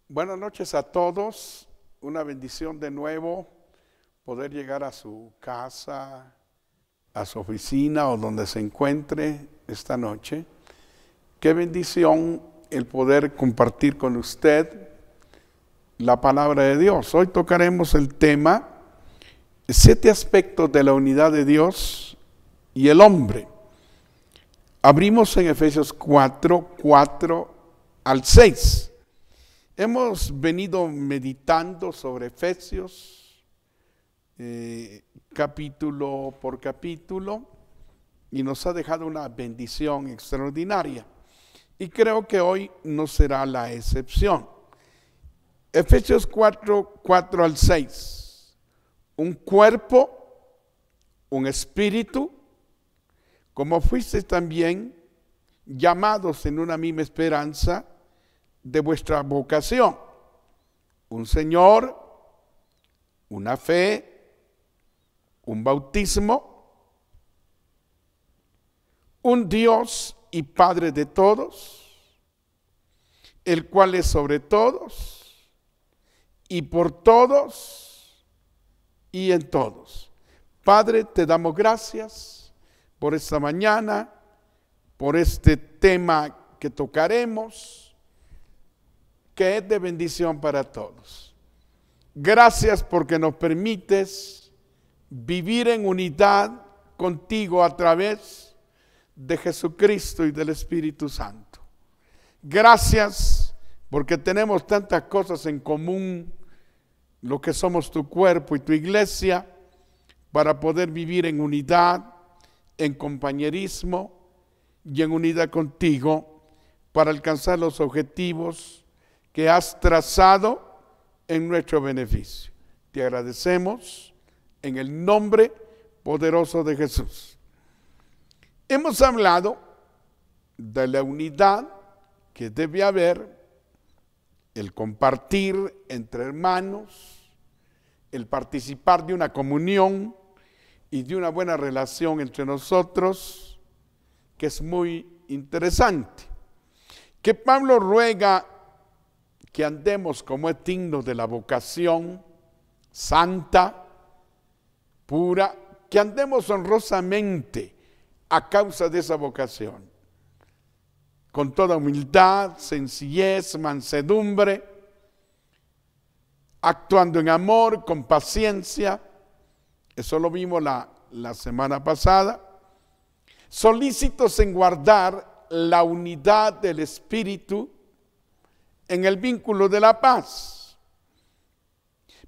Buenas noches a todos, una bendición de nuevo poder llegar a su casa, a su oficina o donde se encuentre esta noche. Qué bendición el poder compartir con usted la palabra de Dios. Hoy tocaremos el tema 7 aspectos de la unidad de Dios y el hombre. Abrimos en Efesios 4 al 6. Hemos venido meditando sobre Efesios, capítulo por capítulo, y nos ha dejado una bendición extraordinaria. Y creo que hoy no será la excepción. Efesios 4 al 6. Un cuerpo, un espíritu, como fuisteis también llamados en una misma esperanza de vuestra vocación, un Señor, una fe, un bautismo, un Dios y Padre de todos, el cual es sobre todos y por todos y en todos. Padre, te damos gracias por esta mañana, por este tema que tocaremos, que es de bendición para todos. Gracias porque nos permites vivir en unidad contigo a través de Jesucristo y del Espíritu Santo. Gracias porque tenemos tantas cosas en común, lo que somos tu cuerpo y tu iglesia, para poder vivir en unidad, en compañerismo y en unidad contigo para alcanzar los objetivos que has trazado en nuestro beneficio. Te agradecemos en el nombre poderoso de Jesús. Hemos hablado de la unidad que debe haber, el compartir entre hermanos, el participar de una comunión y de una buena relación entre nosotros, que es muy interesante. Que Pablo ruega que andemos como es digno de la vocación santa, pura, que andemos honrosamente a causa de esa vocación, con toda humildad, sencillez, mansedumbre, actuando en amor, con paciencia. Eso lo vimos la semana pasada. Solícitos en guardar la unidad del Espíritu en el vínculo de la paz.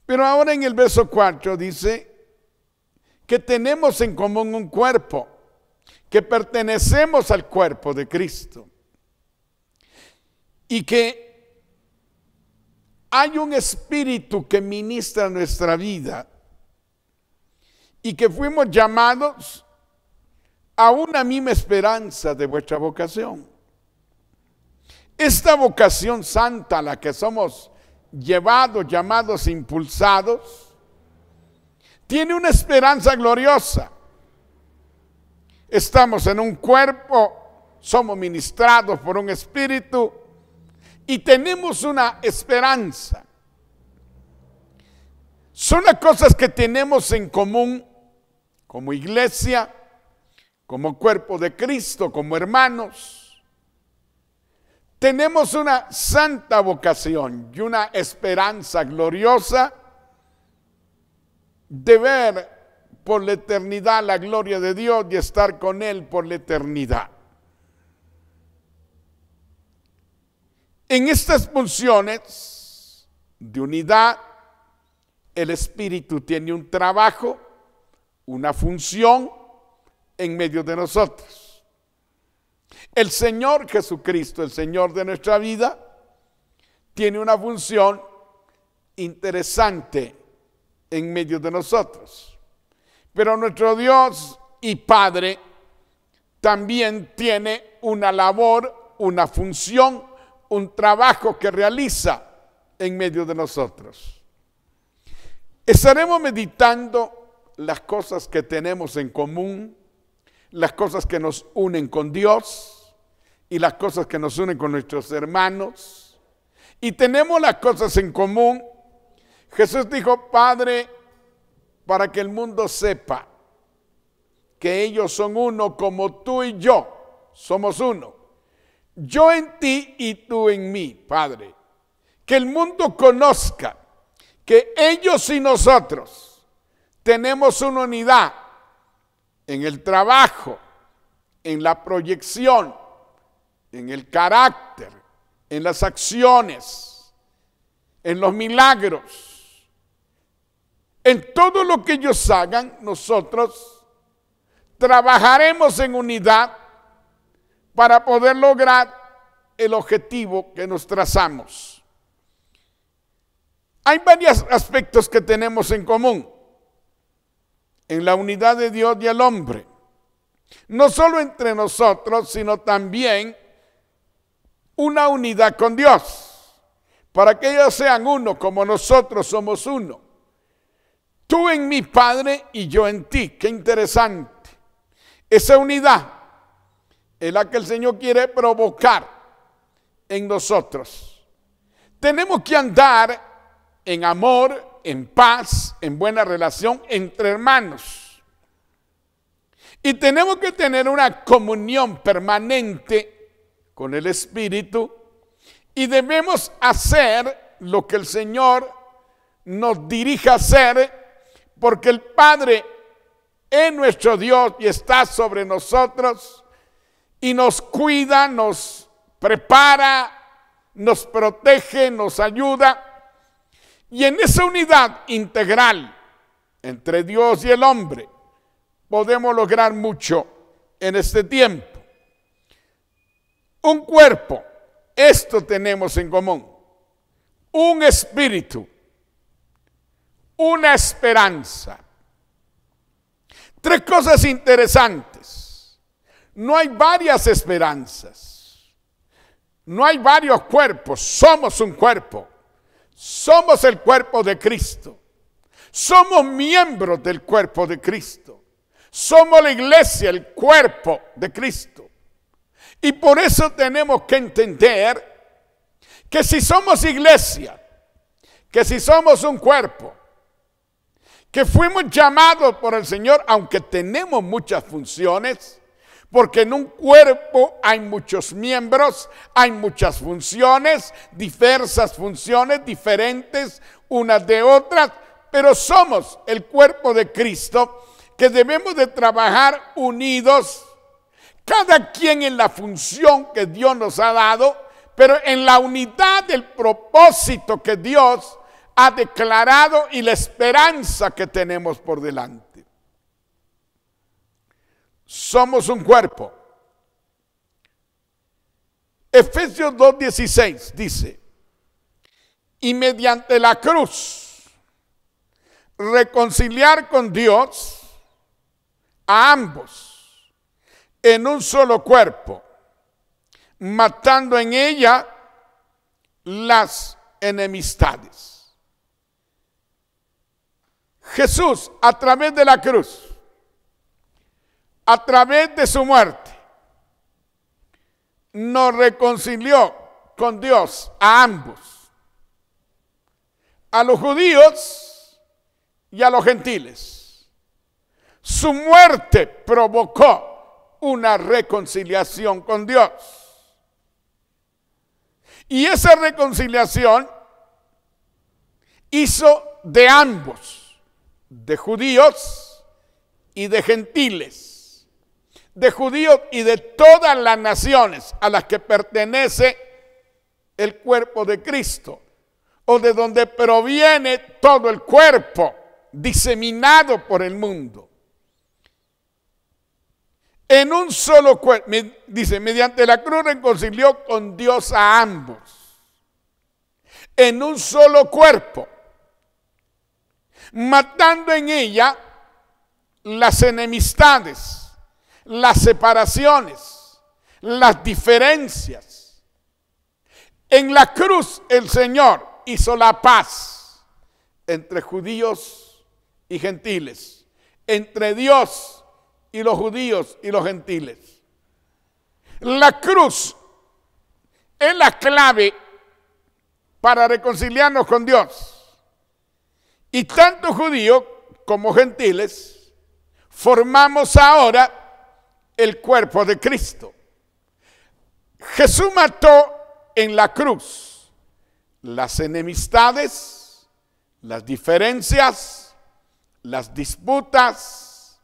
Pero ahora en el verso 4 dice que tenemos en común un cuerpo, que pertenecemos al cuerpo de Cristo y que hay un espíritu que ministra nuestra vida y que fuimos llamados a una misma esperanza de vuestra vocación. Esta vocación santa a la que somos llevados, llamados, impulsados, tiene una esperanza gloriosa. Estamos en un cuerpo, somos ministrados por un espíritu y tenemos una esperanza. Son las cosas que tenemos en común como iglesia, como cuerpo de Cristo, como hermanos. Tenemos una santa vocación y una esperanza gloriosa de ver por la eternidad la gloria de Dios y estar con Él por la eternidad. En estas funciones de unidad, el Espíritu tiene un trabajo, una función en medio de nosotros. El Señor Jesucristo, el Señor de nuestra vida, tiene una función interesante en medio de nosotros. Pero nuestro Dios y Padre también tiene una labor, una función, un trabajo que realiza en medio de nosotros. Estaremos meditando las cosas que tenemos en común, las cosas que nos unen con Dios y las cosas que nos unen con nuestros hermanos, y tenemos las cosas en común, Jesús dijo: Padre, para que el mundo sepa que ellos son uno como tú y yo somos uno. Yo en ti y tú en mí, Padre. Que el mundo conozca que ellos y nosotros tenemos una unidad en el trabajo, en la proyección, en el carácter, en las acciones, en los milagros. En todo lo que ellos hagan, nosotros trabajaremos en unidad para poder lograr el objetivo que nos trazamos. Hay varios aspectos que tenemos en común en la unidad de Dios y el hombre. No solo entre nosotros, sino también una unidad con Dios, para que ellos sean uno como nosotros somos uno. Tú en mi Padre y yo en ti. Qué interesante. Esa unidad es la que el Señor quiere provocar en nosotros. Tenemos que andar en amor, en paz, en buena relación entre hermanos. Y tenemos que tener una comunión permanente con el Espíritu y debemos hacer lo que el Señor nos dirige a hacer, porque el Padre es nuestro Dios y está sobre nosotros y nos cuida, nos prepara, nos protege, nos ayuda. Y en esa unidad integral entre Dios y el hombre podemos lograr mucho en este tiempo. Un cuerpo, esto tenemos en común. Un espíritu, una esperanza. Tres cosas interesantes. No hay varias esperanzas. No hay varios cuerpos. Somos un cuerpo. Somos el cuerpo de Cristo. Somos miembros del cuerpo de Cristo. Somos la iglesia, el cuerpo de Cristo. Y por eso tenemos que entender que si somos iglesia, que si somos un cuerpo, que fuimos llamados por el Señor, aunque tenemos muchas funciones, porque en un cuerpo hay muchos miembros, hay muchas funciones, diversas funciones, diferentes unas de otras, pero somos el cuerpo de Cristo, que debemos de trabajar unidos, cada quien en la función que Dios nos ha dado, pero en la unidad del propósito que Dios ha declarado y la esperanza que tenemos por delante. Somos un cuerpo. Efesios 2:16 dice: y mediante la cruz reconciliar con Dios a ambos en un solo cuerpo, matando en ella las enemistades. Jesús, a través de la cruz, a través de su muerte, nos reconcilió con Dios a ambos, a los judíos y a los gentiles. Su muerte provocó una reconciliación con Dios. Y esa reconciliación hizo de ambos, de judíos y de gentiles, de judíos y de todas las naciones a las que pertenece el cuerpo de Cristo, o de donde proviene todo el cuerpo diseminado por el mundo. En un solo cuerpo, dice, mediante la cruz reconcilió con Dios a ambos. En un solo cuerpo, matando en ella las enemistades, las separaciones, las diferencias. En la cruz el Señor hizo la paz entre judíos y gentiles, entre Dios y los judíos y los gentiles. La cruz es la clave para reconciliarnos con Dios. Y tanto judíos como gentiles formamos ahora el cuerpo de Cristo. Jesús mató en la cruz las enemistades, las diferencias, las disputas,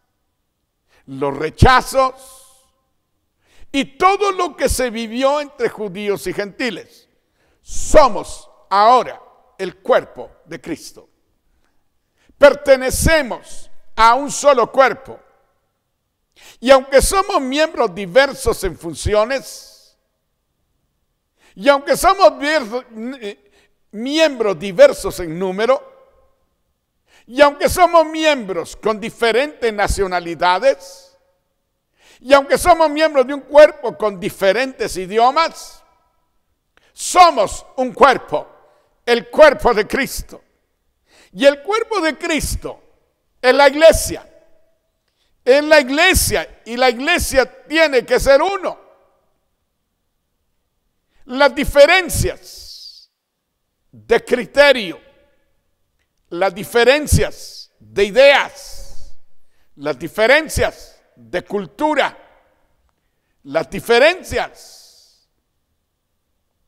los rechazos y todo lo que se vivió entre judíos y gentiles. Somos ahora el cuerpo de Cristo. Pertenecemos a un solo cuerpo. Y aunque somos miembros diversos en funciones, y aunque somos miembros diversos en número, y aunque somos miembros con diferentes nacionalidades, y aunque somos miembros de un cuerpo con diferentes idiomas, somos un cuerpo, el cuerpo de Cristo. Y el cuerpo de Cristo es la iglesia. Es la iglesia y la iglesia tiene que ser uno. Las diferencias de criterio, las diferencias de ideas, las diferencias de cultura, las diferencias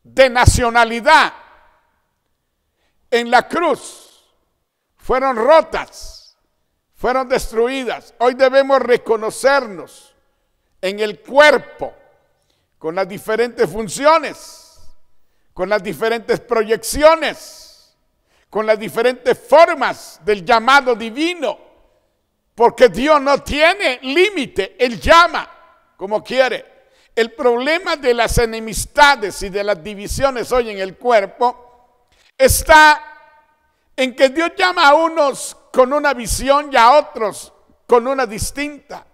de nacionalidad en la cruz fueron rotas, fueron destruidas. Hoy debemos reconocernos en el cuerpo con las diferentes funciones, con las diferentes proyecciones, con las diferentes formas del llamado divino, porque Dios no tiene límite, Él llama como quiere. El problema de las enemistades y de las divisiones hoy en el cuerpo está en que Dios llama a unos con una visión y a otros con una distinta.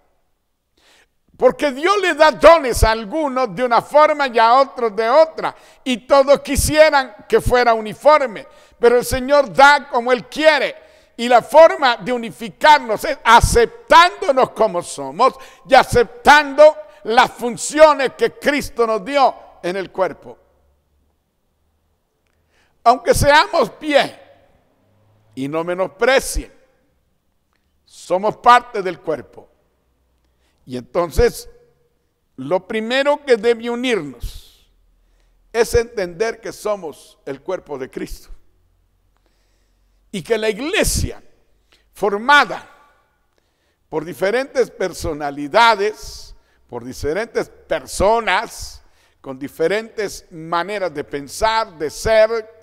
Porque Dios le da dones a algunos de una forma y a otros de otra. Y todos quisieran que fuera uniforme. Pero el Señor da como Él quiere. Y la forma de unificarnos es aceptándonos como somos y aceptando las funciones que Cristo nos dio en el cuerpo. Aunque seamos pie y no menosprecien, somos parte del cuerpo. Y entonces, lo primero que debe unirnos es entender que somos el cuerpo de Cristo. Y que la iglesia, formada por diferentes personalidades, por diferentes personas, con diferentes maneras de pensar, de ser,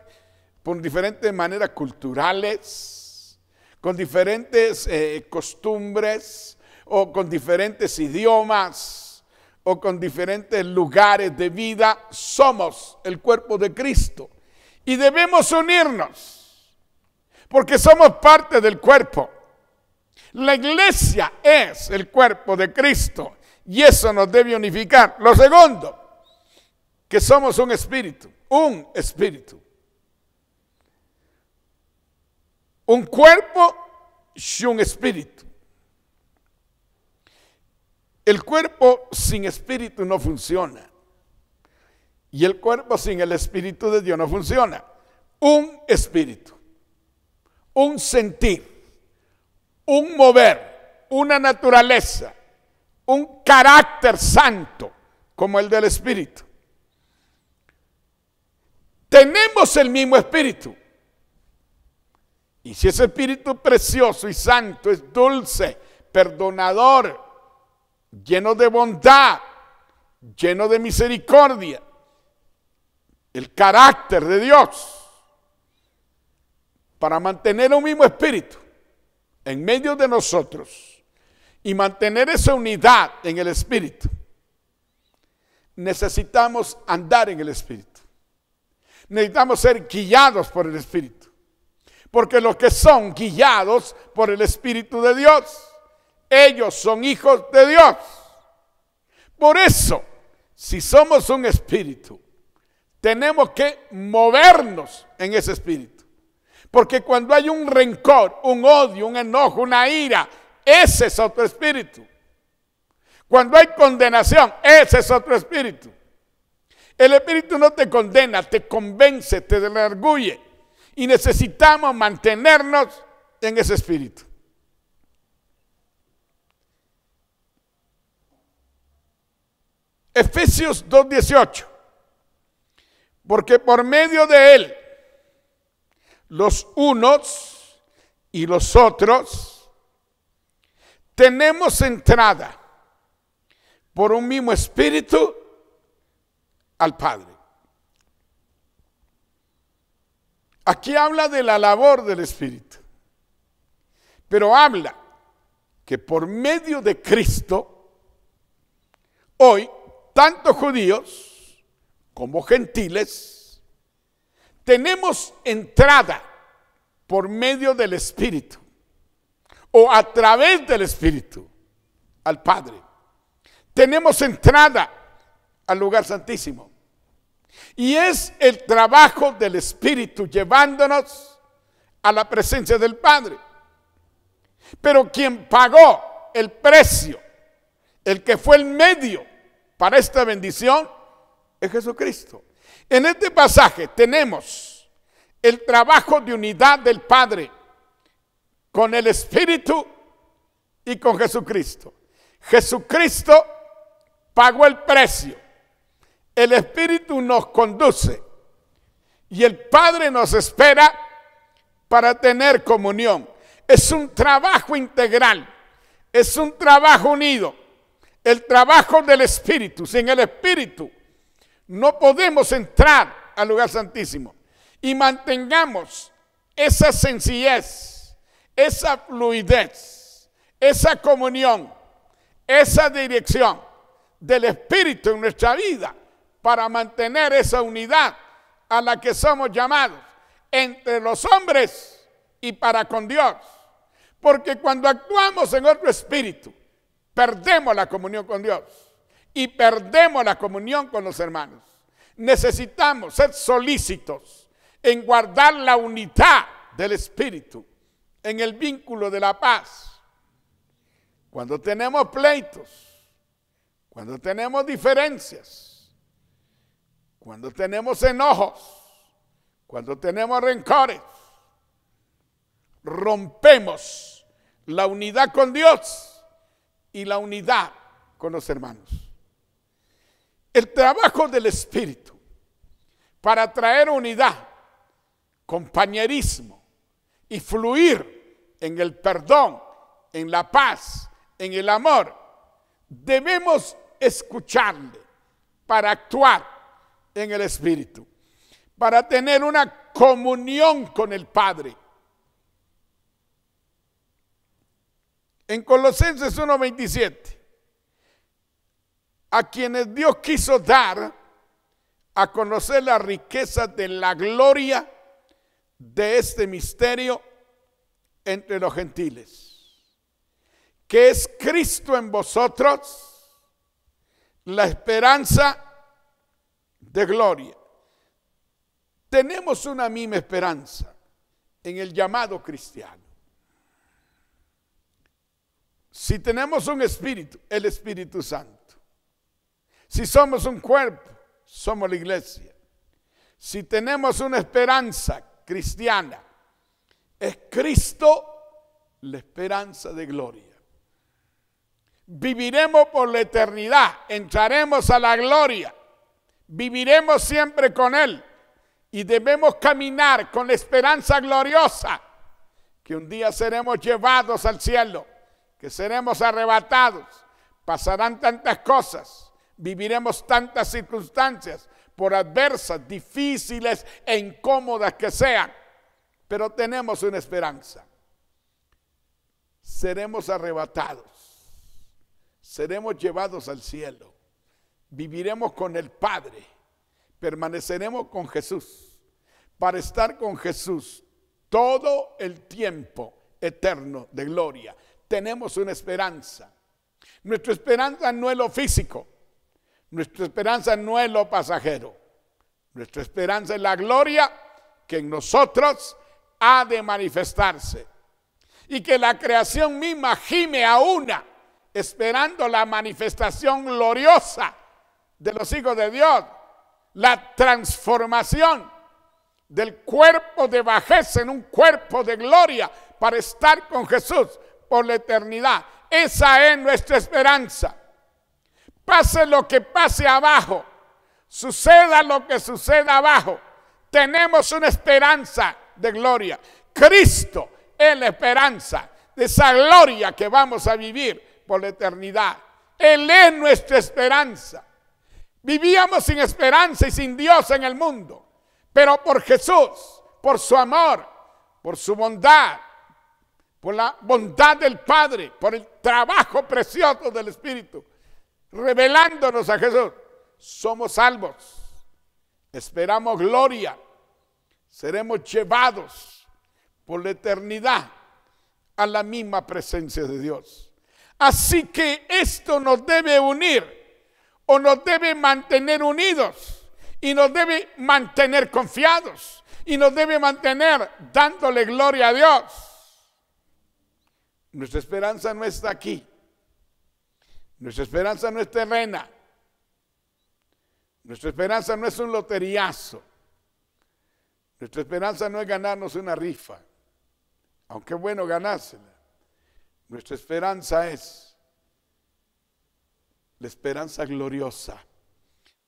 con diferentes maneras culturales, con diferentes costumbres, o con diferentes idiomas, o con diferentes lugares de vida, somos el cuerpo de Cristo. Y debemos unirnos, porque somos parte del cuerpo. La iglesia es el cuerpo de Cristo, y eso nos debe unificar. Lo segundo, que somos un espíritu, un espíritu. Un cuerpo y un espíritu. El cuerpo sin espíritu no funciona. Y el cuerpo sin el espíritu de Dios no funciona. Un espíritu, un sentir, un mover, una naturaleza, un carácter santo como el del espíritu. Tenemos el mismo espíritu. Y si ese espíritu precioso y santo es dulce, perdonador, lleno de bondad, lleno de misericordia, el carácter de Dios, para mantener un mismo espíritu en medio de nosotros y mantener esa unidad en el espíritu, necesitamos andar en el espíritu. Necesitamos ser guiados por el espíritu. Porque los que son guiados por el Espíritu de Dios, ellos son hijos de Dios. Por eso, si somos un espíritu, tenemos que movernos en ese espíritu. Porque cuando hay un rencor, un odio, un enojo, una ira, ese es otro espíritu. Cuando hay condenación, ese es otro espíritu. El Espíritu no te condena, te convence, te redarguye. Y necesitamos mantenernos en ese espíritu. Efesios 2:18. Porque por medio de él, los unos y los otros, tenemos entrada por un mismo espíritu al Padre. Aquí habla de la labor del Espíritu, pero habla que por medio de Cristo, hoy, tanto judíos como gentiles, tenemos entrada por medio del Espíritu o a través del Espíritu al Padre. Tenemos entrada al lugar santísimo. Y es el trabajo del Espíritu llevándonos a la presencia del Padre. Pero quien pagó el precio, el que fue el medio para esta bendición, es Jesucristo. En este pasaje tenemos el trabajo de unidad del Padre con el Espíritu y con Jesucristo. Jesucristo pagó el precio. El Espíritu nos conduce y el Padre nos espera para tener comunión. Es un trabajo integral, es un trabajo unido, el trabajo del Espíritu. Sin el Espíritu no podemos entrar al lugar santísimo. Y mantengamos esa sencillez, esa fluidez, esa comunión, esa dirección del Espíritu en nuestra vida, para mantener esa unidad a la que somos llamados entre los hombres y para con Dios. Porque cuando actuamos en otro espíritu, perdemos la comunión con Dios y perdemos la comunión con los hermanos. Necesitamos ser solícitos en guardar la unidad del espíritu, en el vínculo de la paz. Cuando tenemos pleitos, cuando tenemos diferencias, cuando tenemos enojos, cuando tenemos rencores, rompemos la unidad con Dios y la unidad con los hermanos. El trabajo del Espíritu para traer unidad, compañerismo y fluir en el perdón, en la paz, en el amor, debemos escucharle para actuar en el Espíritu, para tener una comunión con el Padre. En Colosenses 1:27, a quienes Dios quiso dar a conocer la riqueza de la gloria de este misterio entre los gentiles, que es Cristo en vosotros, la esperanza de gloria. Tenemos una misma esperanza en el llamado cristiano. Si tenemos un espíritu, el Espíritu Santo. Si somos un cuerpo, somos la iglesia. Si tenemos una esperanza cristiana, es Cristo la esperanza de gloria. Viviremos por la eternidad, entraremos a la gloria, viviremos siempre con Él y debemos caminar con la esperanza gloriosa que un día seremos llevados al cielo, que seremos arrebatados, pasarán tantas cosas, viviremos tantas circunstancias, por adversas, difíciles e incómodas que sean, pero tenemos una esperanza. Seremos arrebatados, seremos llevados al cielo, viviremos con el Padre, permaneceremos con Jesús, para estar con Jesús todo el tiempo eterno de gloria. Tenemos una esperanza. Nuestra esperanza no es lo físico, nuestra esperanza no es lo pasajero, nuestra esperanza es la gloria que en nosotros ha de manifestarse, y que la creación misma gime a una, esperando la manifestación gloriosa de los hijos de Dios, la transformación del cuerpo de bajez en un cuerpo de gloria para estar con Jesús por la eternidad. Esa es nuestra esperanza. Pase lo que pase abajo, suceda lo que suceda abajo, tenemos una esperanza de gloria. Cristo es la esperanza de esa gloria que vamos a vivir por la eternidad. Él es nuestra esperanza. Vivíamos sin esperanza y sin Dios en el mundo, pero por Jesús, por su amor, por su bondad, por la bondad del Padre, por el trabajo precioso del Espíritu, revelándonos a Jesús, somos salvos, esperamos gloria, seremos llevados por la eternidad a la misma presencia de Dios. Así que esto nos debe unir o nos debe mantener unidos y nos debe mantener confiados y nos debe mantener dándole gloria a Dios. Nuestra esperanza no está aquí. Nuestra esperanza no es terrena. Nuestra esperanza no es un loteriazo. Nuestra esperanza no es ganarnos una rifa, aunque es bueno ganársela. Nuestra esperanza es la esperanza gloriosa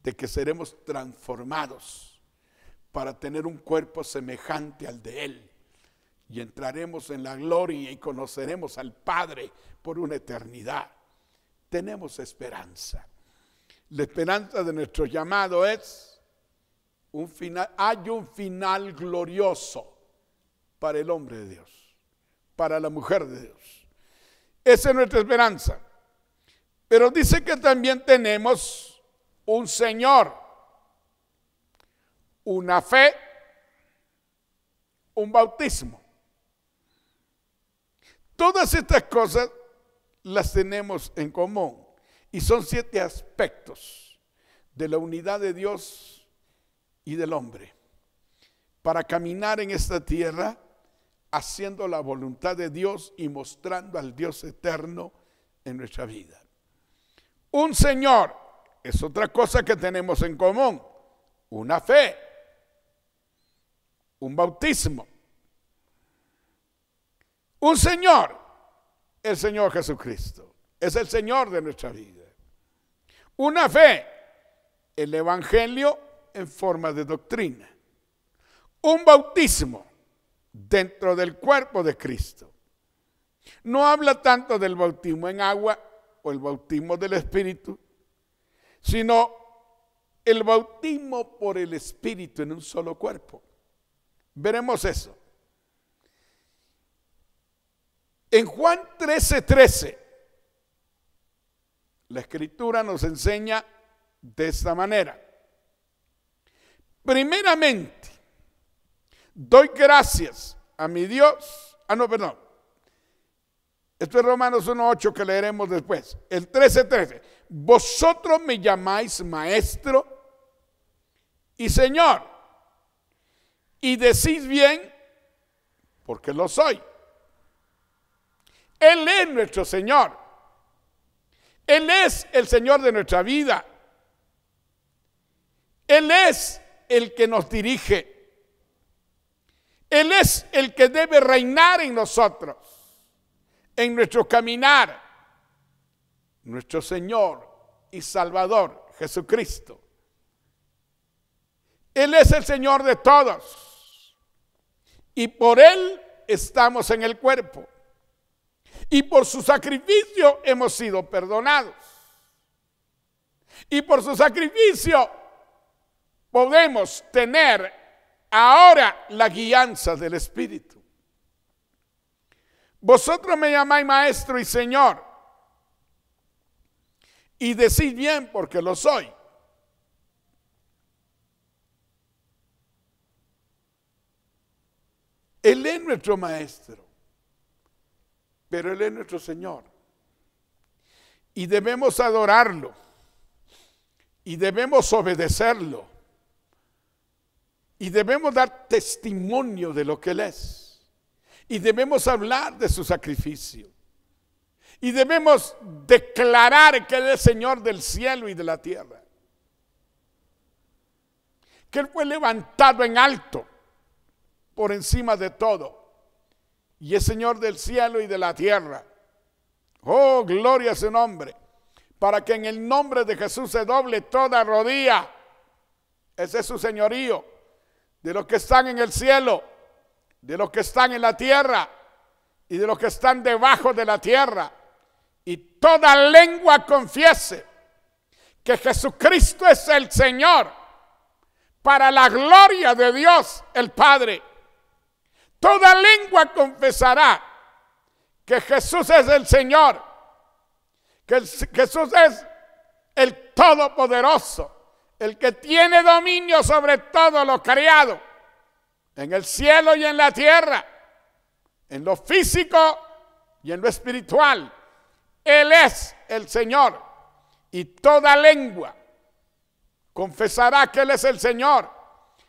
de que seremos transformados para tener un cuerpo semejante al de Él. Y entraremos en la gloria y conoceremos al Padre por una eternidad. Tenemos esperanza. La esperanza de nuestro llamado es un final. Hay un final glorioso para el hombre de Dios, para la mujer de Dios. Esa es nuestra esperanza. Pero dice que también tenemos un Señor, una fe, un bautismo. Todas estas cosas las tenemos en común y son 7 aspectos de la unidad de Dios y del hombre para caminar en esta tierra haciendo la voluntad de Dios y mostrando al Dios eterno en nuestra vida. Un Señor es otra cosa que tenemos en común, una fe, un bautismo. Un Señor, el Señor Jesucristo, es el Señor de nuestra vida. Una fe, el Evangelio en forma de doctrina. Un bautismo dentro del cuerpo de Cristo. No habla tanto del bautismo en agua o el bautismo del Espíritu, sino el bautismo por el Espíritu en un solo cuerpo. Veremos eso. En Juan 13:13, la Escritura nos enseña de esta manera. Primeramente, doy gracias a mi Dios. Esto es Romanos 1:8 que leeremos después. El 13:13. Vosotros me llamáis maestro y Señor, y decís bien, porque lo soy. Él es nuestro Señor. Él es el Señor de nuestra vida. Él es el que nos dirige. Él es el que debe reinar en nosotros, en nuestro caminar. Nuestro Señor y Salvador, Jesucristo. Él es el Señor de todos. Y por Él estamos en el cuerpo. Y por su sacrificio hemos sido perdonados. Y por su sacrificio podemos tener ahora la guianza del Espíritu. Vosotros me llamáis maestro y Señor, y decís bien porque lo soy. Él es nuestro maestro, pero Él es nuestro Señor. Y debemos adorarlo, y debemos obedecerlo, y debemos dar testimonio de lo que Él es, y debemos hablar de su sacrificio, y debemos declarar que Él es Señor del cielo y de la tierra. que Él fue levantado en alto, por encima de todo, y es Señor del cielo y de la tierra. Oh, gloria a su nombre, para que en el nombre de Jesús se doble toda rodilla. Ese es su señorío, de los que están en el cielo, de los que están en la tierra y de los que están debajo de la tierra. Y toda lengua confiese que Jesucristo es el Señor, para la gloria de Dios el Padre. Toda lengua confesará que Jesús es el Señor, que Jesús es el Todopoderoso, el que tiene dominio sobre todo lo creado, en el cielo y en la tierra, en lo físico y en lo espiritual. Él es el Señor, y toda lengua confesará que Él es el Señor,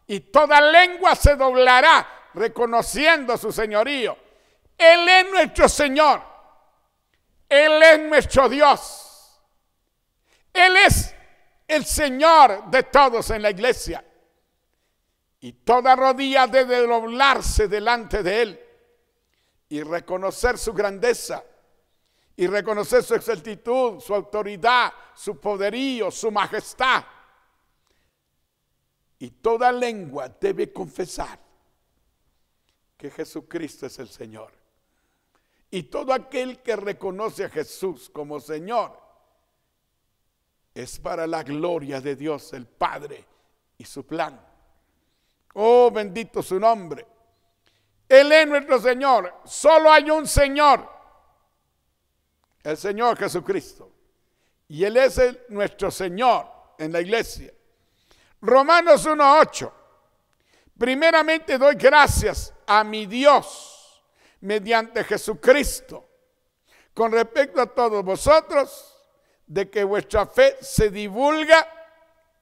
y toda lengua se doblará reconociendo su señorío. Él es nuestro Señor, Él es nuestro Dios, Él es el Señor de todos en la iglesia, y toda rodilla debe doblarse delante de Él y reconocer su grandeza, y reconocer su exactitud, su autoridad, su poderío, su majestad. Y toda lengua debe confesar que Jesucristo es el Señor. Y todo aquel que reconoce a Jesús como Señor es para la gloria de Dios el Padre y su plan. Oh, bendito su nombre. Él es nuestro Señor. Solo hay un Señor, el Señor Jesucristo. Y Él es nuestro Señor en la iglesia. Romanos 1:8. Primeramente doy gracias a mi Dios mediante Jesucristo con respecto a todos vosotros, de que vuestra fe se divulga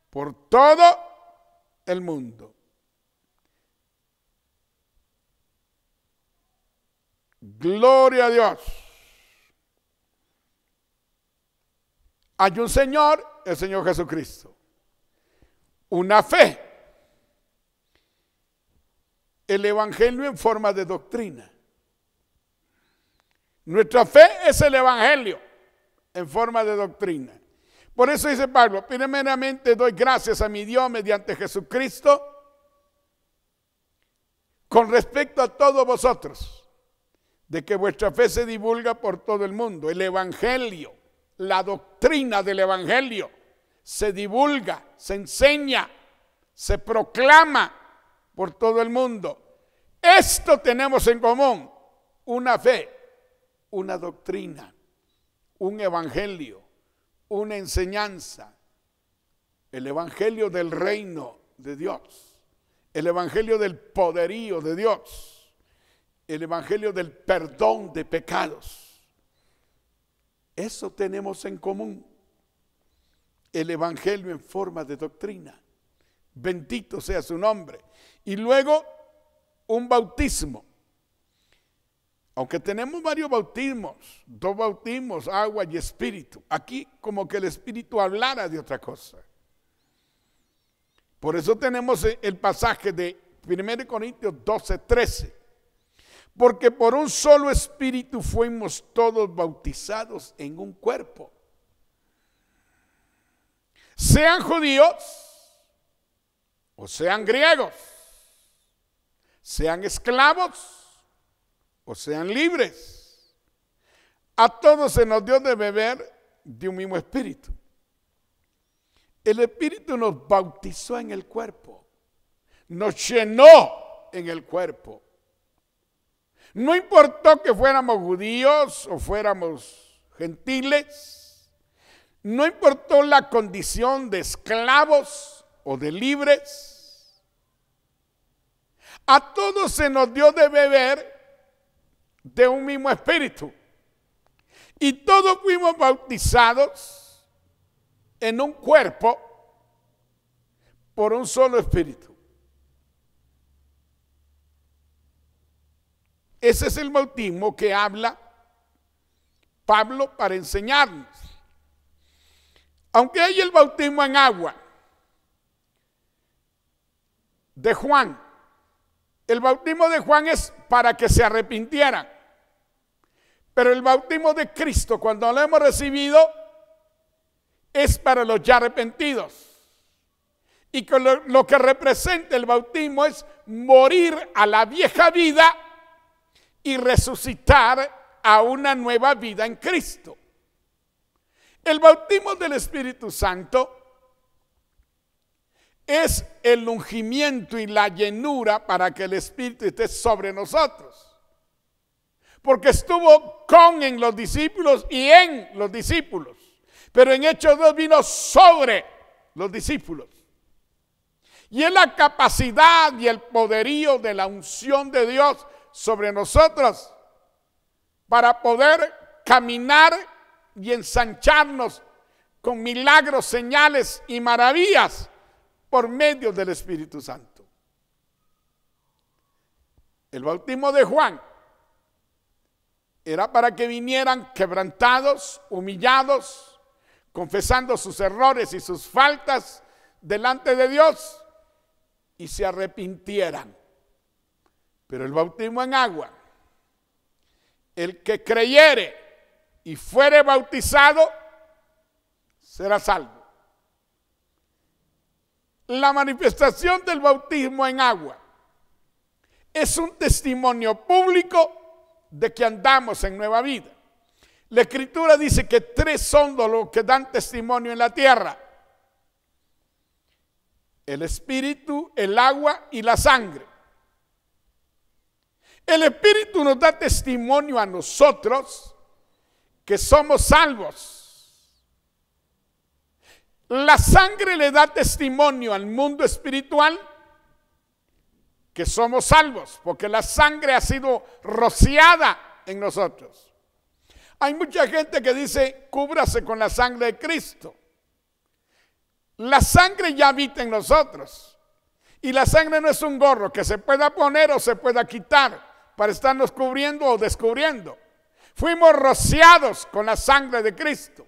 por todo el mundo. Gloria a Dios. Hay un Señor, el Señor Jesucristo. Una fe. El Evangelio en forma de doctrina. Nuestra fe es el Evangelio en forma de doctrina. Por eso dice Pablo, primeramente doy gracias a mi Dios mediante Jesucristo con respecto a todos vosotros, de que vuestra fe se divulga por todo el mundo. El Evangelio, la doctrina del Evangelio se divulga, se enseña, se proclama por todo el mundo. Esto tenemos en común: una fe, una doctrina, un evangelio, una enseñanza. El evangelio del reino de Dios, el evangelio del poderío de Dios, el evangelio del perdón de pecados. Eso tenemos en común. El evangelio en forma de doctrina. Bendito sea su nombre. Y luego un bautismo. Aunque tenemos varios bautismos, 2 bautismos, agua y espíritu. Aquí como que el espíritu hablara de otra cosa. Por eso tenemos el pasaje de 1 Corintios 12:13. Porque por un solo espíritu fuimos todos bautizados en un cuerpo. Sean judíos o sean griegos, sean esclavos o sean libres, a todos se nos dio de beber de un mismo espíritu. El espíritu nos bautizó en el cuerpo, nos llenó en el cuerpo. No importó que fuéramos judíos o fuéramos gentiles, no importó la condición de esclavos o de libres, a todos se nos dio de beber de un mismo espíritu. Y todos fuimos bautizados en un cuerpo por un solo espíritu. Ese es el bautismo que habla Pablo para enseñarnos. Aunque hay el bautismo en agua, de Juan. El bautismo de Juan es para que se arrepintieran. Pero el bautismo de Cristo, cuando lo hemos recibido, es para los ya arrepentidos. Y que lo que representa el bautismo es morir a la vieja vida y resucitar a una nueva vida en Cristo. El bautismo del Espíritu Santo es el ungimiento y la llenura para que el Espíritu esté sobre nosotros. Porque estuvo en los discípulos y en los discípulos. Pero en Hechos 2 vino sobre los discípulos. Y es la capacidad y el poderío de la unción de Dios sobre nosotros para poder caminar y ensancharnos con milagros, señales y maravillas por medio del Espíritu Santo. El bautismo de Juan era para que vinieran quebrantados, humillados, confesando sus errores y sus faltas delante de Dios y se arrepintieran. Pero el bautismo en agua, el que creyere y fuere bautizado, será salvo. La manifestación del bautismo en agua es un testimonio público de que andamos en nueva vida. La Escritura dice que 3 son los que dan testimonio en la tierra: el Espíritu, el agua y la sangre. El Espíritu nos da testimonio a nosotros que somos salvos. La sangre le da testimonio al mundo espiritual que somos salvos, porque la sangre ha sido rociada en nosotros. Hay mucha gente que dice, cúbrase con la sangre de Cristo. La sangre ya habita en nosotros. Y la sangre no es un gorro que se pueda poner o se pueda quitar para estarnos cubriendo o descubriendo. Fuimos rociados con la sangre de Cristo.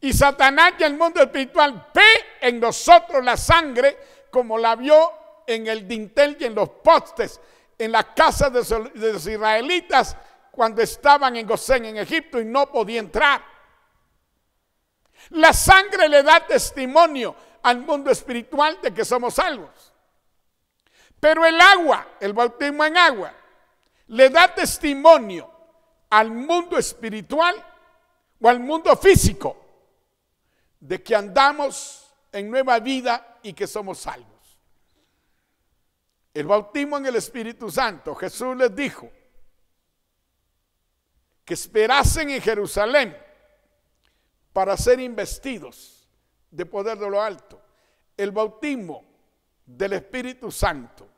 Y Satanás y el mundo espiritual ve en nosotros la sangre como la vio en el dintel y en los postes en la casa de los israelitas cuando estaban en Gosén en Egipto y no podía entrar. La sangre le da testimonio al mundo espiritual de que somos salvos. Pero el agua, el bautismo en agua, le da testimonio al mundo espiritual o al mundo físico de que andamos en nueva vida y que somos salvos. El bautismo en el Espíritu Santo, Jesús les dijo que esperasen en Jerusalén para ser investidos de poder de lo alto. El bautismo del Espíritu Santo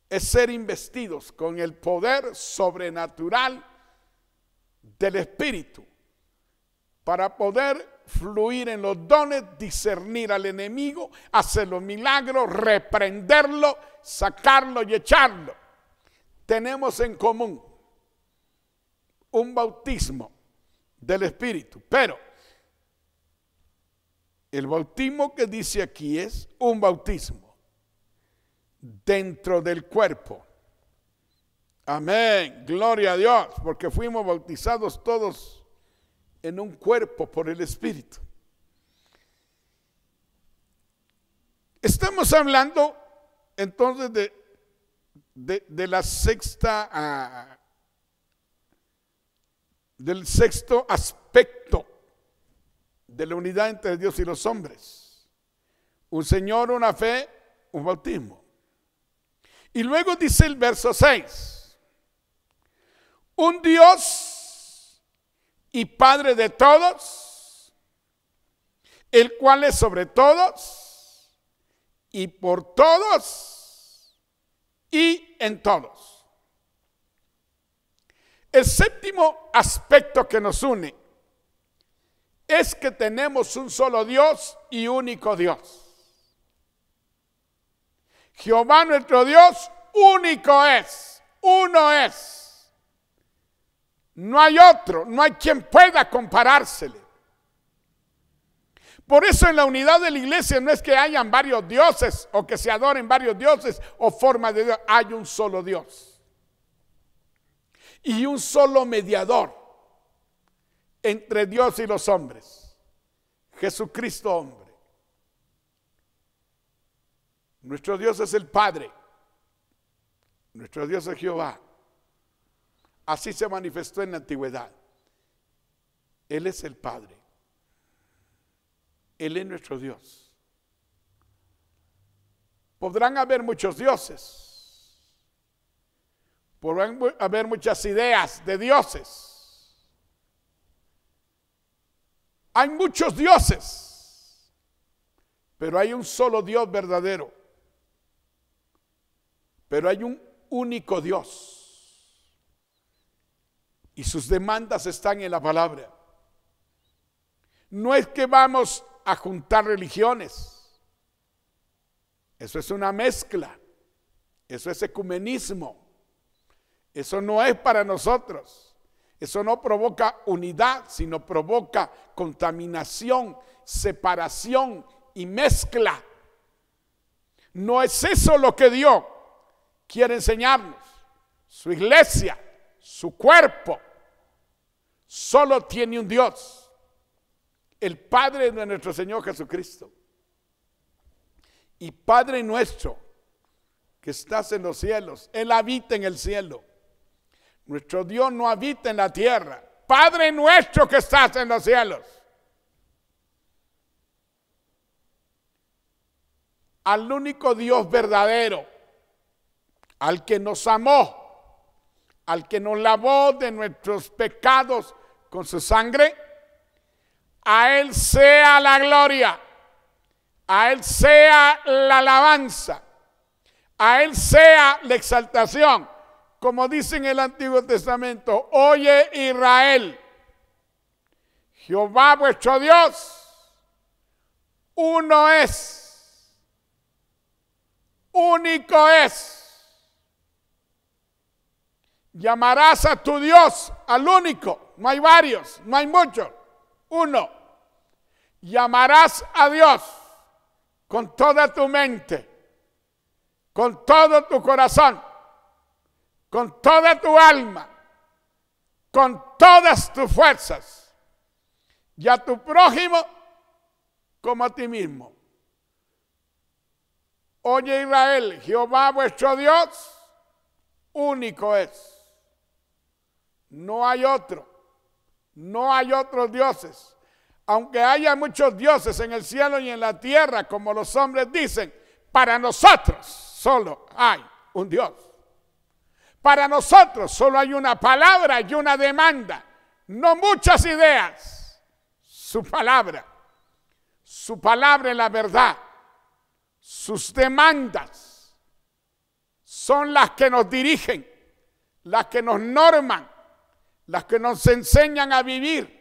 es ser investidos con el poder sobrenatural del Espíritu para poder fluir en los dones, discernir al enemigo, hacer los milagros, reprenderlo, sacarlo y echarlo. Tenemos en común un bautismo del Espíritu, pero el bautismo que dice aquí es un bautismo dentro del cuerpo. Amén, gloria a Dios, porque fuimos bautizados todos en un cuerpo por el Espíritu. Estamos hablando entonces de la sexta, del sexto aspecto de la unidad entre Dios y los hombres: un Señor, una fe, un bautismo. Y luego dice el verso 6: un Dios y Padre de todos, el cual es sobre todos y por todos y en todos. El séptimo aspecto que nos une es que tenemos un solo Dios y único Dios. Jehová nuestro Dios único es, uno es. No hay otro, no hay quien pueda comparársele. Por eso en la unidad de la iglesia no es que hayan varios dioses o que se adoren varios dioses o formas de Dios. Hay un solo Dios y un solo mediador entre Dios y los hombres, Jesucristo hombre. Nuestro Dios es el Padre, nuestro Dios es Jehová. Así se manifestó en la antigüedad. Él es el Padre. Él es nuestro Dios. Podrán haber muchos dioses. Podrán haber muchas ideas de dioses. Hay muchos dioses, pero hay un solo Dios verdadero. Pero hay un único Dios. Y sus demandas están en la palabra. No es que vamos a juntar religiones. Eso es una mezcla. Eso es ecumenismo. Eso no es para nosotros. Eso no provoca unidad, sino provoca contaminación, separación y mezcla. No es eso lo que Dios quiere enseñarnos. Su iglesia, su cuerpo, solo tiene un Dios. El Padre de nuestro Señor Jesucristo. Y Padre nuestro que estás en los cielos, Él habita en el cielo. Nuestro Dios no habita en la tierra. Padre nuestro que estás en los cielos. Al único Dios verdadero, al que nos amó, al que nos lavó de nuestros pecados con su sangre, a Él sea la gloria, a Él sea la alabanza, a Él sea la exaltación. Como dice en el Antiguo Testamento, oye Israel, Jehová vuestro Dios, uno es, único es. Llamarás a tu Dios al único, no hay varios, no hay muchos, uno. Llamarás a Dios con toda tu mente, con todo tu corazón, con toda tu alma, con todas tus fuerzas, y a tu prójimo como a ti mismo. Oye Israel, Jehová vuestro Dios, único es. No hay otro, no hay otros dioses. Aunque haya muchos dioses en el cielo y en la tierra, como los hombres dicen, para nosotros solo hay un Dios. Para nosotros solo hay una palabra y una demanda, no muchas ideas. Su palabra es la verdad. Sus demandas son las que nos dirigen, las que nos norman, las que nos enseñan a vivir,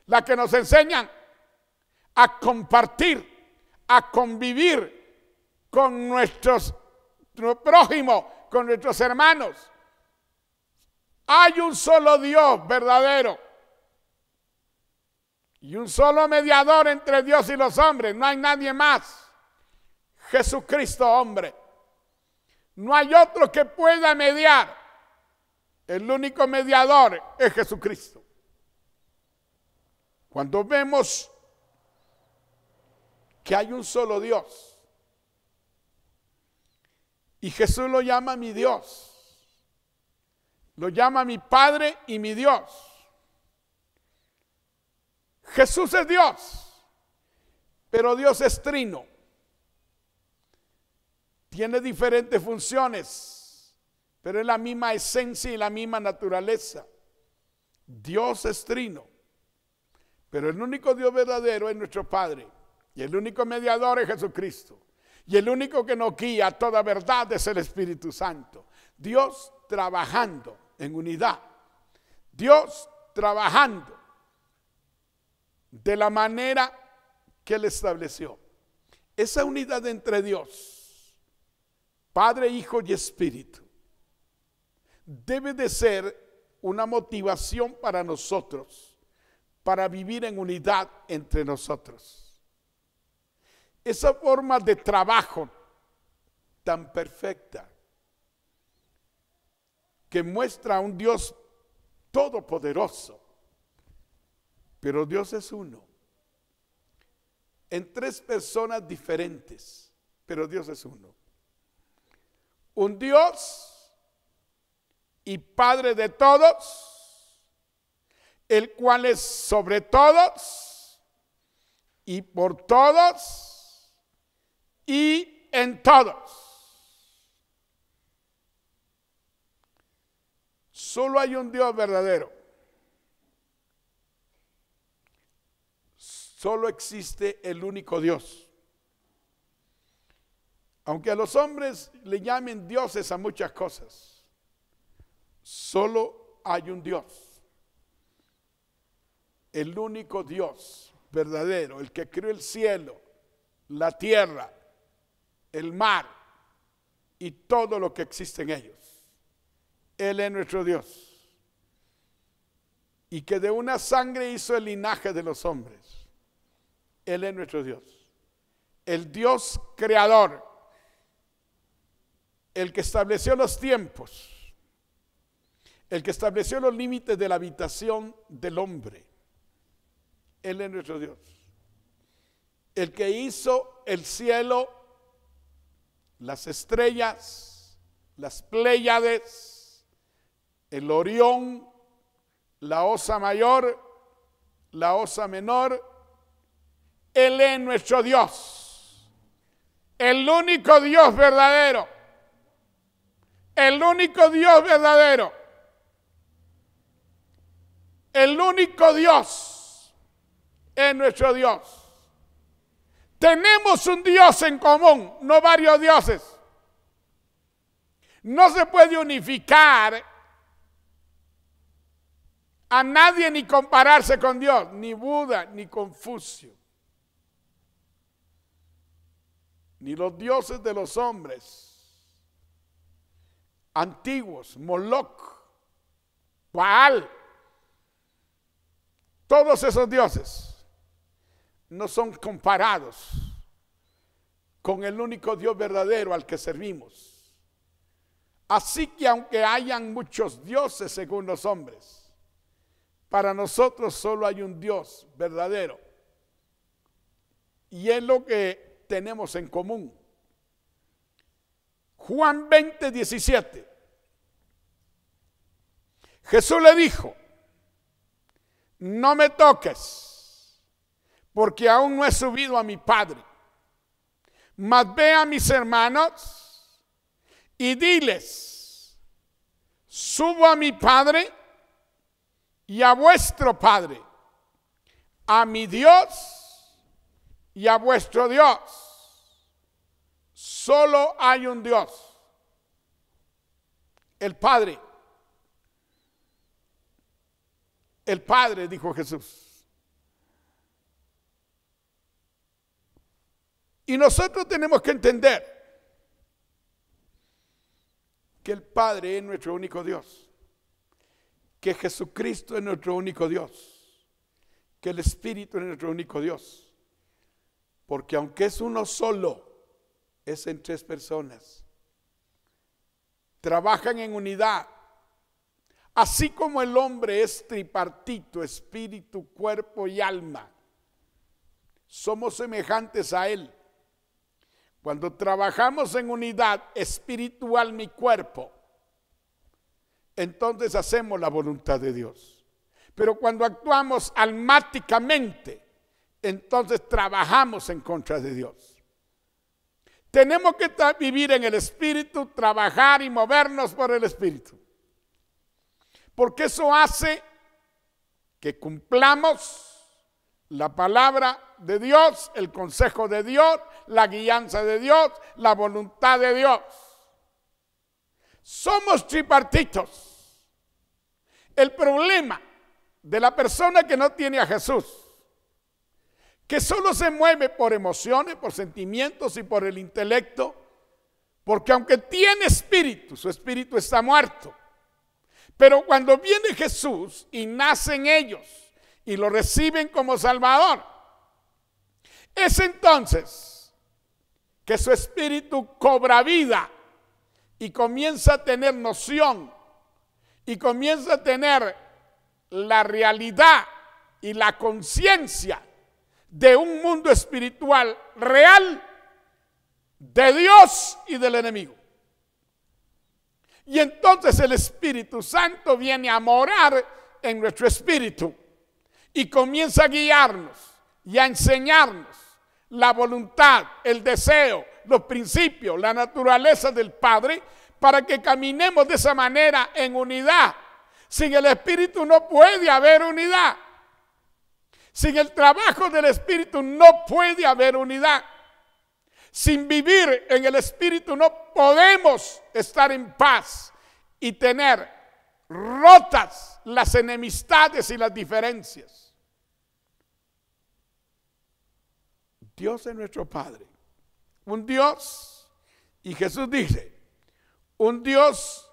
las que nos enseñan a compartir, a convivir con nuestro prójimo, con nuestros hermanos. Hay un solo Dios verdadero y un solo mediador entre Dios y los hombres. No hay nadie más. Jesucristo hombre. No hay otro que pueda mediar. El único mediador es Jesucristo. Cuando vemos que hay un solo Dios y Jesús lo llama mi Dios, lo llama mi Padre y mi Dios. Jesús es Dios, pero Dios es trino. Tiene diferentes funciones, pero es la misma esencia y la misma naturaleza. Dios es trino. Pero el único Dios verdadero es nuestro Padre. Y el único mediador es Jesucristo. Y el único que nos guía a toda verdad es el Espíritu Santo. Dios trabajando en unidad. Dios trabajando de la manera que Él estableció. Esa unidad entre Dios, Padre, Hijo y Espíritu, debe de ser una motivación para nosotros, para vivir en unidad entre nosotros. esa forma de trabajo tan perfecta que muestra a un Dios todopoderoso. Pero Dios es uno, en tres personas diferentes, pero Dios es uno. Un Dios y Padre de todos, el cual es sobre todos y por todos y en todos. Solo hay un Dios verdadero. Solo existe el único Dios. Aunque a los hombres le llamen dioses a muchas cosas, solo hay un Dios. El único Dios verdadero, el que creó el cielo, la tierra, el mar y todo lo que existe en ellos. Él es nuestro Dios. Y que de una sangre hizo el linaje de los hombres. Él es nuestro Dios. El Dios creador. El que estableció los tiempos. El que estableció los límites de la habitación del hombre. Él es nuestro Dios. El que hizo el cielo, las estrellas, las Pléyades, el Orión, la Osa Mayor, la Osa Menor. Él es nuestro Dios, el único Dios verdadero, el único Dios verdadero, el único Dios es nuestro Dios. Tenemos un Dios en común, no varios dioses. No se puede unificar a nadie ni compararse con Dios, ni Buda, ni Confucio, ni los dioses de los hombres antiguos, Moloch, Baal. Todos esos dioses no son comparados con el único Dios verdadero al que servimos. Así que aunque hayan muchos dioses según los hombres, para nosotros solo hay un Dios verdadero. Y es lo que tenemos en común. Juan 20, 17. Jesús le dijo: no me toques, porque aún no he subido a mi Padre. Mas ve a mis hermanos y diles: subo a mi Padre y a vuestro Padre, a mi Dios y a vuestro Dios. Solo hay un Dios, el Padre. El Padre, dijo Jesús. Y nosotros tenemos que entender que el Padre es nuestro único Dios, que Jesucristo es nuestro único Dios, que el Espíritu es nuestro único Dios, porque aunque es uno solo, es en tres personas. Trabajan en unidad. Así como el hombre es tripartito, espíritu, cuerpo y alma, somos semejantes a Él. Cuando trabajamos en unidad, espíritu, alma y cuerpo, entonces hacemos la voluntad de Dios. Pero cuando actuamos almáticamente, entonces trabajamos en contra de Dios. Tenemos que vivir en el Espíritu, trabajar y movernos por el Espíritu. Porque eso hace que cumplamos la palabra de Dios, el consejo de Dios, la guianza de Dios, la voluntad de Dios. Somos tripartitos. El problema de la persona que no tiene a Jesús, que solo se mueve por emociones, por sentimientos y por el intelecto, porque aunque tiene espíritu, su espíritu está muerto. Pero cuando viene Jesús y nace en ellos y lo reciben como Salvador, es entonces que su espíritu cobra vida y comienza a tener noción y comienza a tener la realidad y la conciencia de un mundo espiritual real de Dios y del enemigo. Y entonces el Espíritu Santo viene a morar en nuestro espíritu y comienza a guiarnos y a enseñarnos la voluntad, el deseo, los principios, la naturaleza del Padre, para que caminemos de esa manera en unidad. Sin el Espíritu no puede haber unidad. Sin el trabajo del Espíritu no puede haber unidad. Sin vivir en el Espíritu no podemos estar en paz y tener rotas las enemistades y las diferencias. Dios es nuestro Padre, un Dios, y Jesús dice, un Dios,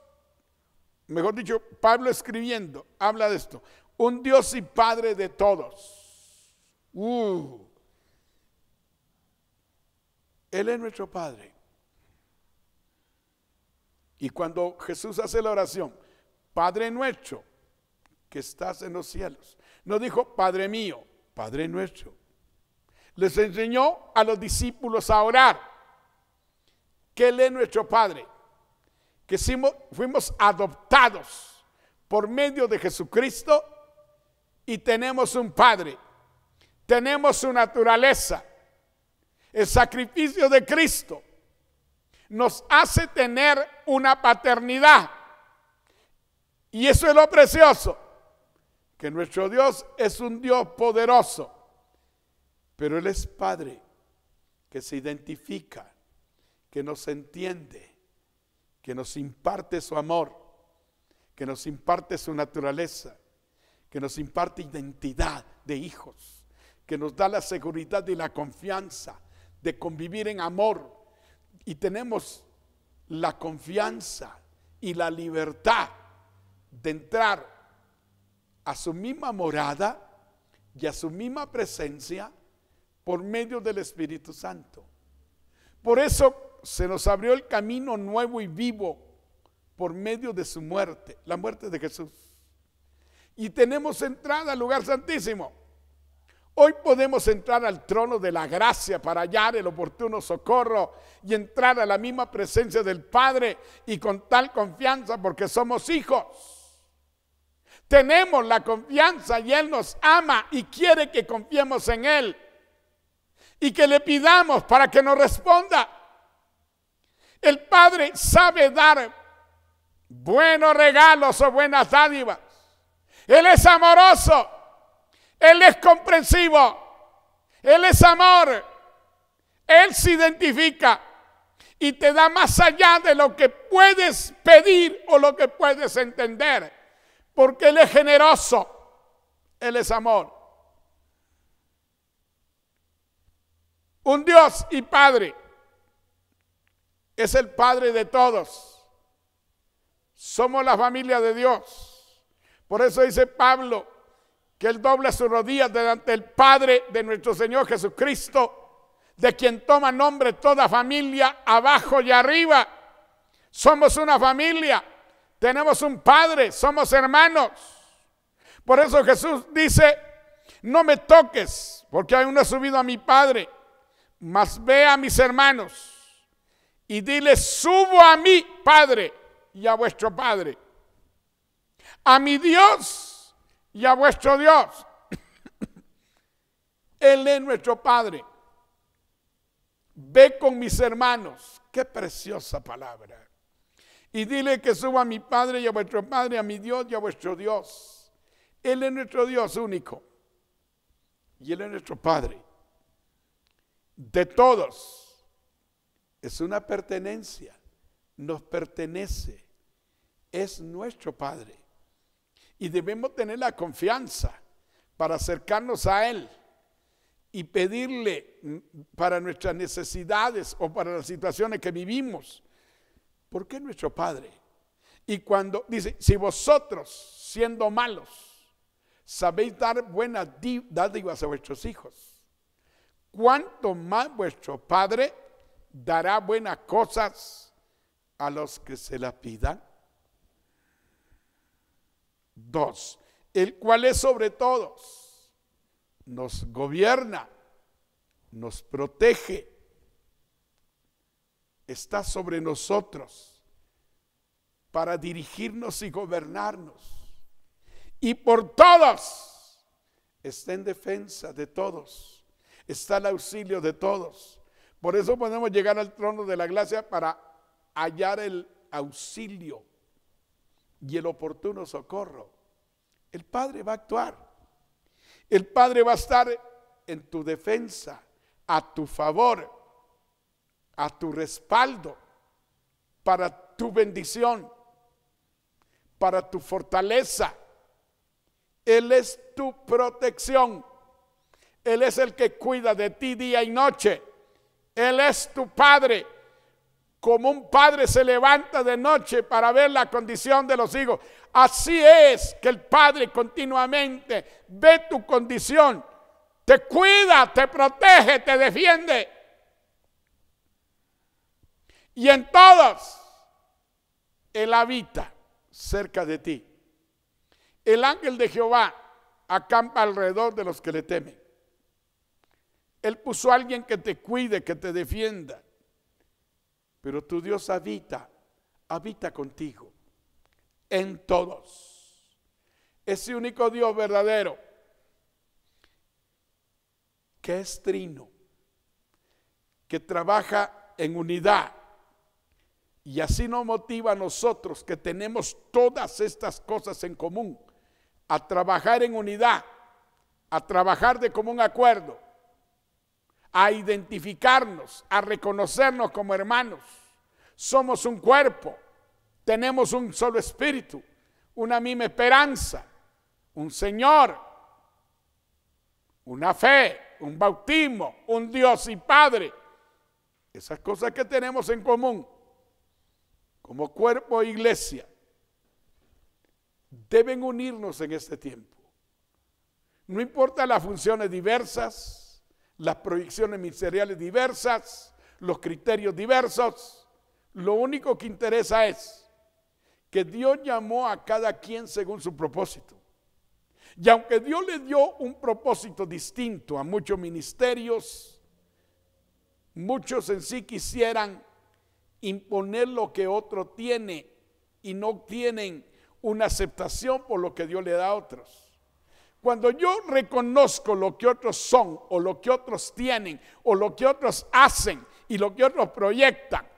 mejor dicho, Pablo escribiendo, habla de esto, un Dios y Padre de todos. Él es nuestro Padre. Y cuando Jesús hace la oración, Padre nuestro, que estás en los cielos, no dijo Padre mío, Padre nuestro. Les enseñó a los discípulos a orar, que Él es nuestro Padre, que fuimos adoptados por medio de Jesucristo y tenemos un Padre, tenemos su naturaleza. El sacrificio de Cristo nos hace tener una paternidad. Y eso es lo precioso, que nuestro Dios es un Dios poderoso, pero Él es Padre que se identifica, que nos entiende, que nos imparte su amor, que nos imparte su naturaleza, que nos imparte identidad de hijos, que nos da la seguridad y la confianza de convivir en amor, y tenemos la confianza y la libertad de entrar a su misma morada y a su misma presencia por medio del Espíritu Santo. Por eso se nos abrió el camino nuevo y vivo por medio de su muerte, la muerte de Jesús. Y tenemos entrada al lugar santísimo. Hoy podemos entrar al trono de la gracia para hallar el oportuno socorro y entrar a la misma presencia del Padre, y con tal confianza porque somos hijos. Tenemos la confianza y Él nos ama y quiere que confiemos en Él y que le pidamos para que nos responda. El Padre sabe dar buenos regalos o buenas dádivas. Él es amoroso. Él es comprensivo, Él es amor, Él se identifica y te da más allá de lo que puedes pedir o lo que puedes entender, porque Él es generoso, Él es amor. Un Dios y Padre, es el Padre de todos, somos la familia de Dios. Por eso dice Pablo, que Él dobla sus rodillas delante del Padre de nuestro Señor Jesucristo, de quien toma nombre toda familia, abajo y arriba. Somos una familia, tenemos un Padre, somos hermanos. Por eso Jesús dice, no me toques, porque aún no he subido a mi Padre, mas ve a mis hermanos y dile, subo a mi Padre y a vuestro Padre, a mi Dios y a vuestro Dios. Él es nuestro Padre. Ve con mis hermanos. Qué preciosa palabra. Y dile que suba a mi Padre y a vuestro Padre, a mi Dios y a vuestro Dios. Él es nuestro Dios único. Y Él es nuestro Padre. De todos. Es una pertenencia. Nos pertenece. Es nuestro Padre. Y debemos tener la confianza para acercarnos a Él y pedirle para nuestras necesidades o para las situaciones que vivimos, porque es nuestro Padre. Y cuando dice, si vosotros, siendo malos, sabéis dar buenas dádivas a vuestros hijos, ¿cuánto más vuestro Padre dará buenas cosas a los que se la pidan. 2, el cual es sobre todos, nos gobierna, nos protege, está sobre nosotros para dirigirnos y gobernarnos. Y por todos está en defensa de todos, está al auxilio de todos. Por eso podemos llegar al trono de la gracia para hallar el auxilio y el oportuno socorro. El Padre va a actuar. El Padre va a estar en tu defensa, a tu favor, a tu respaldo, para tu bendición, para tu fortaleza. Él es tu protección. Él es el que cuida de ti día y noche. Él es tu Padre. Como un padre se levanta de noche para ver la condición de los hijos, así es que el Padre continuamente ve tu condición, te cuida, te protege, te defiende. Y en todos Él habita cerca de ti. El ángel de Jehová acampa alrededor de los que le temen. Él puso a alguien que te cuide, que te defienda. Pero tu Dios habita contigo en todos. Ese único Dios verdadero, que es trino, que trabaja en unidad. Y así nos motiva a nosotros que tenemos todas estas cosas en común, a trabajar en unidad, a trabajar de común acuerdo, a identificarnos, a reconocernos como hermanos. Somos un cuerpo, tenemos un solo espíritu, una misma esperanza, un Señor, una fe, un bautismo, un Dios y Padre. Esas cosas que tenemos en común como cuerpo e iglesia deben unirnos en este tiempo. No importa las funciones diversas, las proyecciones ministeriales diversas, los criterios diversos, lo único que interesa es que Dios llamó a cada quien según su propósito. Y aunque Dios le dio un propósito distinto a muchos ministerios, muchos en sí quisieran imponer lo que otro tiene y no tienen una aceptación por lo que Dios le da a otros. Cuando yo reconozco lo que otros son o lo que otros tienen o lo que otros hacen y lo que otros proyectan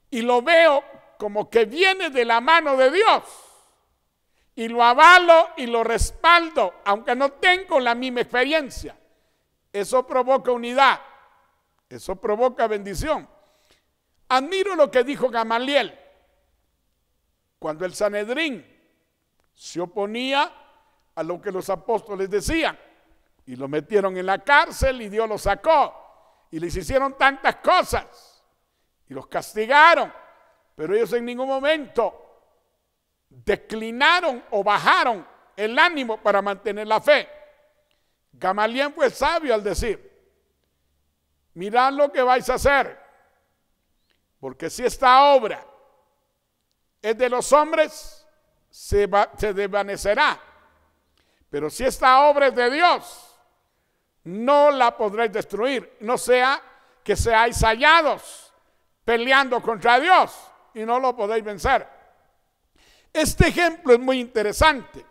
y lo veo como que viene de la mano de Dios y lo avalo y lo respaldo, aunque no tengo la misma experiencia, eso provoca unidad, eso provoca bendición. Admiro lo que dijo Gamaliel cuando el Sanedrín se oponía a lo que los apóstoles decían y lo metieron en la cárcel y Dios lo sacó y les hicieron tantas cosas y los castigaron, pero ellos en ningún momento declinaron o bajaron el ánimo para mantener la fe. Gamaliel fue sabio al decir: mirad lo que vais a hacer, porque si esta obra es de los hombres, se desvanecerá. Pero si esta obra es de Dios, no la podréis destruir. No sea que seáis hallados peleando contra Dios y no lo podéis vencer. Este ejemplo es muy interesante,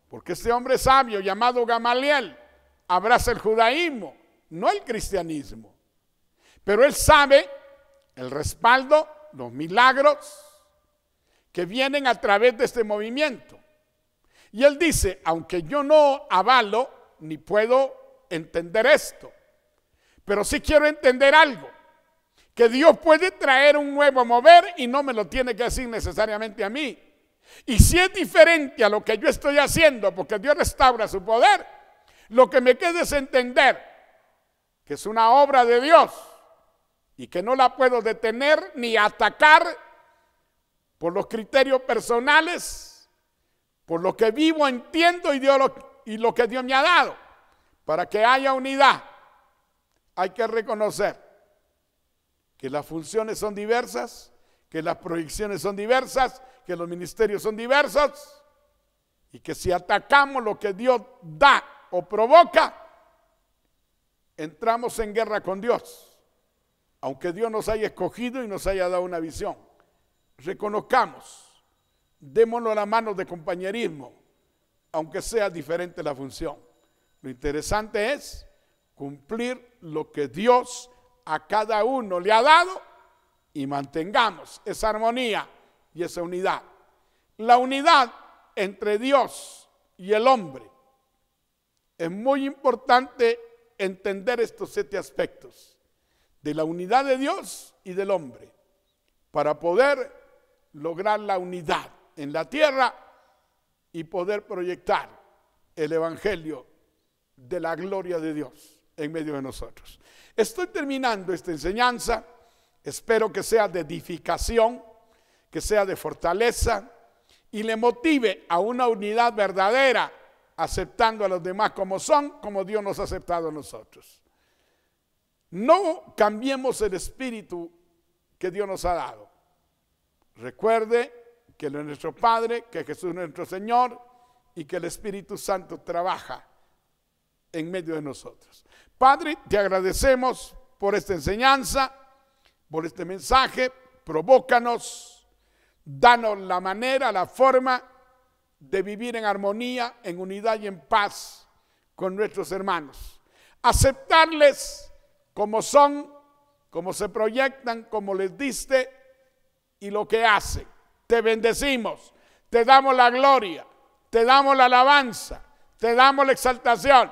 porque este hombre sabio llamado Gamaliel abraza el judaísmo, no el cristianismo. Pero él sabe el respaldo, los milagros que vienen a través de este movimiento. Y él dice: aunque yo no avalo ni puedo entender esto, pero sí quiero entender algo, que Dios puede traer un nuevo mover y no me lo tiene que decir necesariamente a mí. Y si es diferente a lo que yo estoy haciendo, porque Dios restaura su poder, lo que me queda es entender que es una obra de Dios y que no la puedo detener ni atacar por los criterios personales, por lo que vivo, entiendo y lo que Dios me ha dado. Para que haya unidad, hay que reconocer que las funciones son diversas, que las proyecciones son diversas, que los ministerios son diversos, y que si atacamos lo que Dios da o provoca, entramos en guerra con Dios, aunque Dios nos haya escogido y nos haya dado una visión. Reconozcamos, démonos la mano de compañerismo, aunque sea diferente la función. Lo interesante es cumplir lo que Dios a cada uno le ha dado y mantengamos esa armonía y esa unidad. La unidad entre Dios y el hombre. Es muy importante entender estos 7 aspectos de la unidad de Dios y del hombre para poder lograr la unidad en la tierra y poder proyectar el evangelio de la gloria de Dios en medio de nosotros. Estoy terminando esta enseñanza, espero que sea de edificación, que sea de fortaleza y le motive a una unidad verdadera, aceptando a los demás como son, como Dios nos ha aceptado a nosotros. No cambiemos el espíritu que Dios nos ha dado. Recuerde que Él es nuestro Padre, que Jesús es nuestro Señor y que el Espíritu Santo trabaja en medio de nosotros. Padre, te agradecemos por esta enseñanza, por este mensaje. Provócanos, danos la manera, la forma de vivir en armonía, en unidad y en paz con nuestros hermanos. Aceptarles como son, como se proyectan, como les diste y lo que hacen. Te bendecimos, te damos la gloria, te damos la alabanza, te damos la exaltación.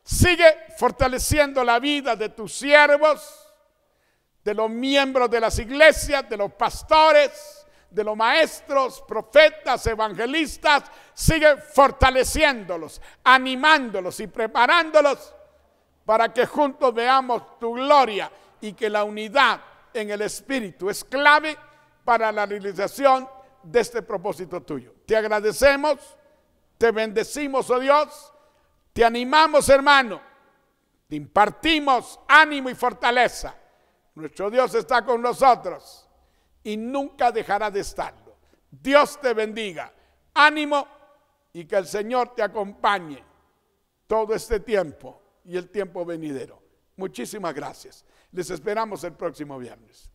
Sigue fortaleciendo la vida de tus siervos, de los miembros de las iglesias, de los pastores, de los maestros, profetas, evangelistas. Sigue fortaleciéndolos, animándolos y preparándolos para que juntos veamos tu gloria y que la unidad en el Espíritu es clave para la realización de este propósito tuyo. Te agradecemos, te bendecimos, oh Dios, te animamos, hermano, te impartimos ánimo y fortaleza. Nuestro Dios está con nosotros y nunca dejará de estarlo. Dios te bendiga, ánimo y que el Señor te acompañe todo este tiempo y el tiempo venidero. Muchísimas gracias. Les esperamos el próximo viernes.